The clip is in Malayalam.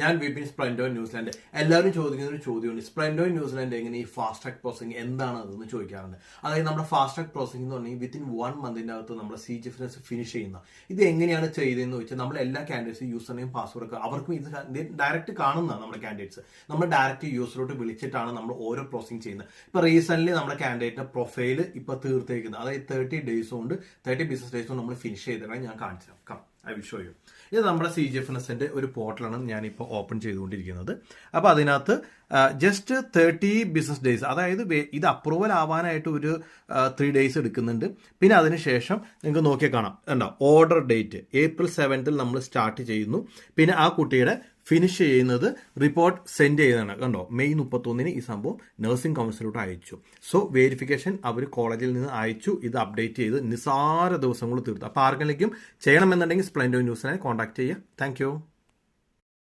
ഞാൻ വിപിൻ സ്പ്ലെൻഡോ ന്യൂസിലാൻഡ്. എല്ലാവരും ചോദിക്കുന്ന ഒരു ചോദ്യമാണ്, സ്പ്ലെൻഡോ ന്യൂസിലാൻഡ് എങ്ങനെ ഈ ഫാസ്റ്റ് ട്രാക്ക് പ്രോസസിംഗ് എന്താണ് അതെന്ന് ചോദിക്കാറുണ്ട്. അതായത് നമ്മുടെ ഫാസ്റ്റ് ട്രാക്ക് പ്രോസസിംഗ് എന്ന് പറഞ്ഞാൽ വിത്തിൻ 1 മന്തിന്റെ അകത്ത് നമ്മുടെ CGFNS ഫിനിഷ് ചെയ്യുന്ന. ഇത് എങ്ങനെയാണ് ചെയ്തതെന്ന് വെച്ചാൽ നമ്മൾ എല്ലാ കാൻഡിഡേറ്റ്സും യൂസർ നെയിം പാസ്വേഡ് ഒക്കെ അവർക്കും ഇത് ഡയറക്റ്റ് കാണുന്ന നമ്മുടെ കാൻഡിഡേറ്റ്സ് നമ്മൾ ഡയറക്റ്റ് യൂസറിലോട്ട് വിളിച്ചിട്ടാണ് നമ്മൾ ഓരോ പ്രോസസിംഗ് ചെയ്യുന്നത്. ഇപ്പൊ റീസെന്റ് നമ്മുടെ കാൻഡിഡേറ്റിന്റെ പ്രൊഫൈൽ ഇപ്പൊ തീർത്തേക്കുന്നത്, അതായത് 30 ഡേയ്സ് കൊണ്ട് 30 ബിസിനസ് ഡേയ്സ് കൊണ്ട് നമ്മൾ ഫിനിഷ് ചെയ്തിട്ടാണ് ഞാൻ കാണിച്ചു തരാം. I will show you. ഇത് നമ്മുടെ CGFNSന്റെ ഒരു പോർട്ടലാണ് ഞാനിപ്പോൾ ഓപ്പൺ ചെയ്തുകൊണ്ടിരിക്കുന്നത്. അപ്പോൾ അതിനകത്ത് ജസ്റ്റ് 30 ബിസിനസ് ഡേയ്സ്, അതായത് ഇത് അപ്രൂവൽ ആവാനായിട്ട് ഒരു 3 ഡേയ്സ് എടുക്കുന്നുണ്ട്. പിന്നെ അതിനുശേഷം നിങ്ങൾക്ക് നോക്കിയാൽ കാണാം, ഉണ്ടോ, ഓർഡർ ഡേറ്റ് April 7th നമ്മൾ സ്റ്റാർട്ട് ചെയ്യുന്നു. പിന്നെ ആ കുട്ടിയുടെ ഫിനിഷ് ചെയ്യുന്നത് റിപ്പോർട്ട് സെൻഡ് ചെയ്തതാണ്, കണ്ടോ, May 31 ഈ സംഭവം നഴ്സിംഗ് കൗൺസിലോട്ട് അയച്ചു. സോ വെരിഫിക്കേഷൻ അവർ കോളേജിൽ നിന്ന് അയച്ചു, ഇത് അപ്ഡേറ്റ് ചെയ്ത് നിസ്സാര ദിവസങ്ങൾ തീർത്തു. അപ്പോൾ ആർക്കെങ്കിലും ചെയ്യണമെന്നുണ്ടെങ്കിൽ സ്പ്ലെൻഡോ ന്യൂസിനെ കോൺടാക്ട് ചെയ്യുക. താങ്ക്